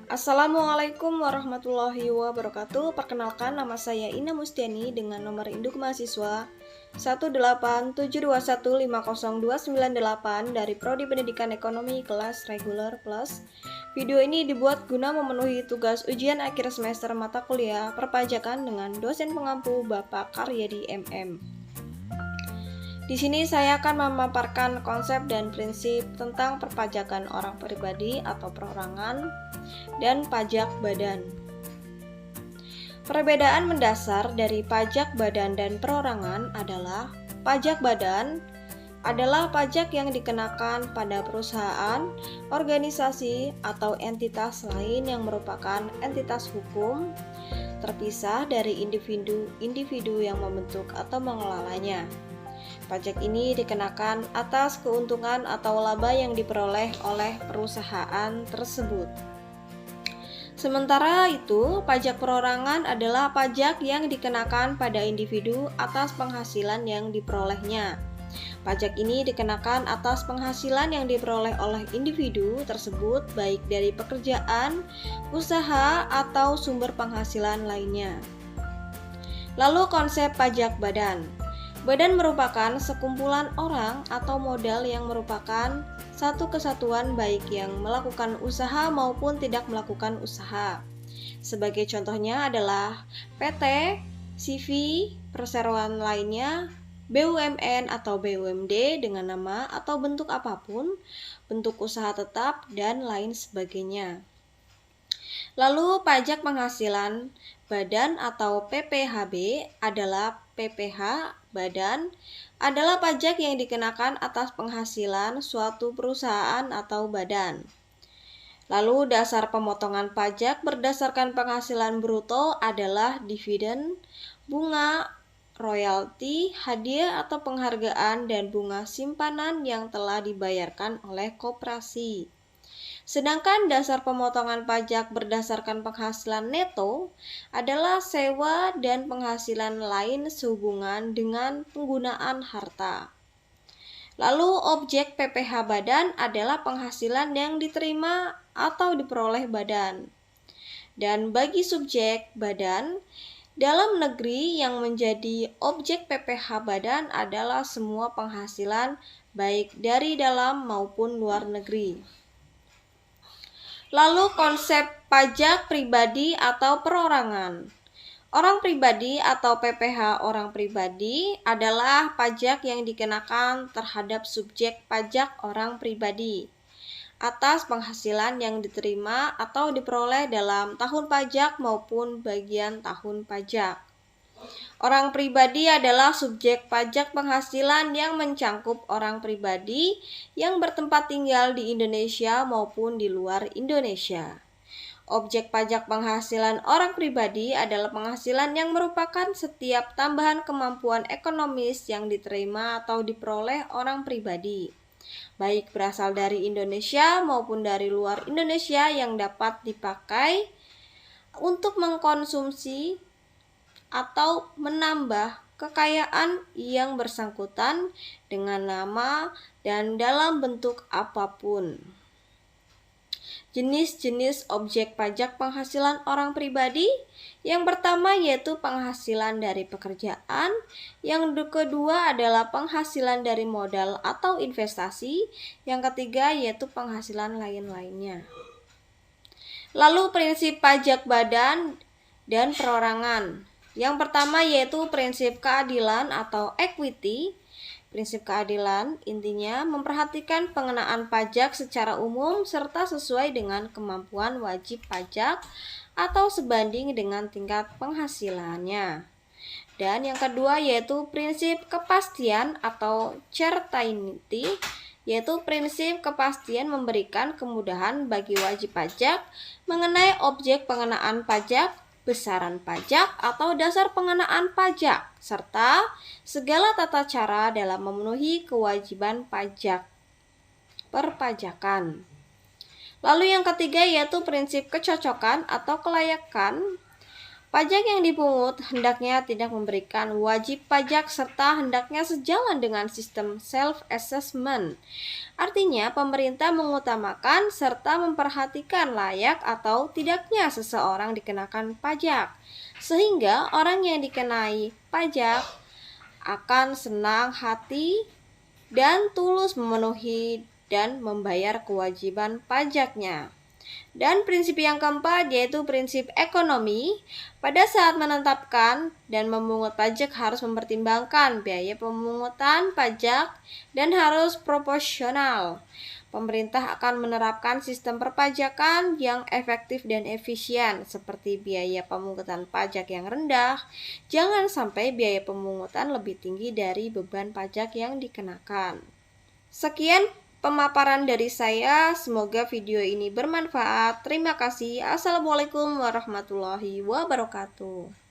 Assalamualaikum warahmatullahi wabarakatuh. Perkenalkan, nama saya Ina Mustiani dengan nomor induk mahasiswa 187215029 dari Prodi Pendidikan Ekonomi kelas reguler plus. Video ini dibuat guna memenuhi tugas ujian akhir semester mata kuliah perpajakan dengan dosen pengampu Bapak Karyadi MM. Di sini saya akan memaparkan konsep dan prinsip tentang perpajakan orang pribadi atau perorangan dan pajak badan. Perbedaan mendasar dari pajak badan dan perorangan adalah pajak badan adalah pajak yang dikenakan pada perusahaan, organisasi, atau entitas lain yang merupakan entitas hukum terpisah dari individu yang membentuk atau mengelolanya. Pajak ini dikenakan atas keuntungan atau laba yang diperoleh oleh perusahaan tersebut. Sementara itu, pajak perorangan adalah pajak yang dikenakan pada individu atas penghasilan yang diperolehnya. Pajak ini dikenakan atas penghasilan yang diperoleh oleh individu tersebut baik dari pekerjaan, usaha, atau sumber penghasilan lainnya. Lalu konsep pajak badan. Badan merupakan sekumpulan orang atau modal yang merupakan satu kesatuan baik yang melakukan usaha maupun tidak melakukan usaha. Sebagai contohnya adalah PT, CV, perseroan lainnya, BUMN atau BUMD dengan nama atau bentuk apapun, bentuk usaha tetap, dan lain sebagainya. Lalu pajak penghasilan badan atau PPHB adalah PPH badan adalah pajak yang dikenakan atas penghasilan suatu perusahaan atau badan. Lalu dasar pemotongan pajak berdasarkan penghasilan bruto adalah dividen, bunga, royalti, hadiah atau penghargaan, dan bunga simpanan yang telah dibayarkan oleh koperasi. Sedangkan dasar pemotongan pajak berdasarkan penghasilan neto adalah sewa dan penghasilan lain sehubungan dengan penggunaan harta. Lalu objek PPH badan adalah penghasilan yang diterima atau diperoleh badan. Dan bagi subjek badan, dalam negeri yang menjadi objek PPH badan adalah semua penghasilan baik dari dalam maupun luar negeri. Lalu konsep pajak pribadi atau perorangan. Orang pribadi atau PPH orang pribadi adalah pajak yang dikenakan terhadap subjek pajak orang pribadi atas penghasilan yang diterima atau diperoleh dalam tahun pajak maupun bagian tahun pajak. Orang pribadi adalah subjek pajak penghasilan yang mencangkup orang pribadi yang bertempat tinggal di Indonesia maupun di luar Indonesia. Objek pajak penghasilan orang pribadi adalah penghasilan yang merupakan setiap tambahan kemampuan ekonomis yang diterima atau diperoleh orang pribadi, baik berasal dari Indonesia maupun dari luar Indonesia yang dapat dipakai untuk mengkonsumsi atau menambah kekayaan yang bersangkutan dengan nama dan dalam bentuk apapun. Jenis-jenis objek pajak penghasilan orang pribadi yang pertama yaitu penghasilan dari pekerjaan, yang kedua adalah penghasilan dari modal atau investasi, yang ketiga yaitu penghasilan lain-lainnya. Lalu prinsip pajak badan dan perorangan. Yang pertama yaitu prinsip keadilan atau equity. Prinsip keadilan intinya memperhatikan pengenaan pajak secara umum serta sesuai dengan kemampuan wajib pajak atau sebanding dengan tingkat penghasilannya. Dan yang kedua yaitu prinsip kepastian atau certainty, yaitu prinsip kepastian memberikan kemudahan bagi wajib pajak mengenai objek pengenaan pajak, besaran pajak atau dasar pengenaan pajak, serta segala tata cara dalam memenuhi kewajiban pajak perpajakan. Lalu yang ketiga yaitu prinsip kecocokan atau kelayakan. Pajak yang dipungut hendaknya tidak memberikan wajib pajak serta hendaknya sejalan dengan sistem self-assessment. Artinya, pemerintah mengutamakan serta memperhatikan layak atau tidaknya seseorang dikenakan pajak, sehingga orang yang dikenai pajak akan senang hati dan tulus memenuhi dan membayar kewajiban pajaknya. Dan prinsip yang keempat yaitu prinsip ekonomi. Pada saat menetapkan dan memungut pajak harus mempertimbangkan biaya pemungutan pajak dan harus proporsional. Pemerintah akan menerapkan sistem perpajakan yang efektif dan efisien seperti biaya pemungutan pajak yang rendah. Jangan sampai biaya pemungutan lebih tinggi dari beban pajak yang dikenakan. Sekian pemaparan dari saya, semoga video ini bermanfaat. Terima kasih. Assalamualaikum warahmatullahi wabarakatuh.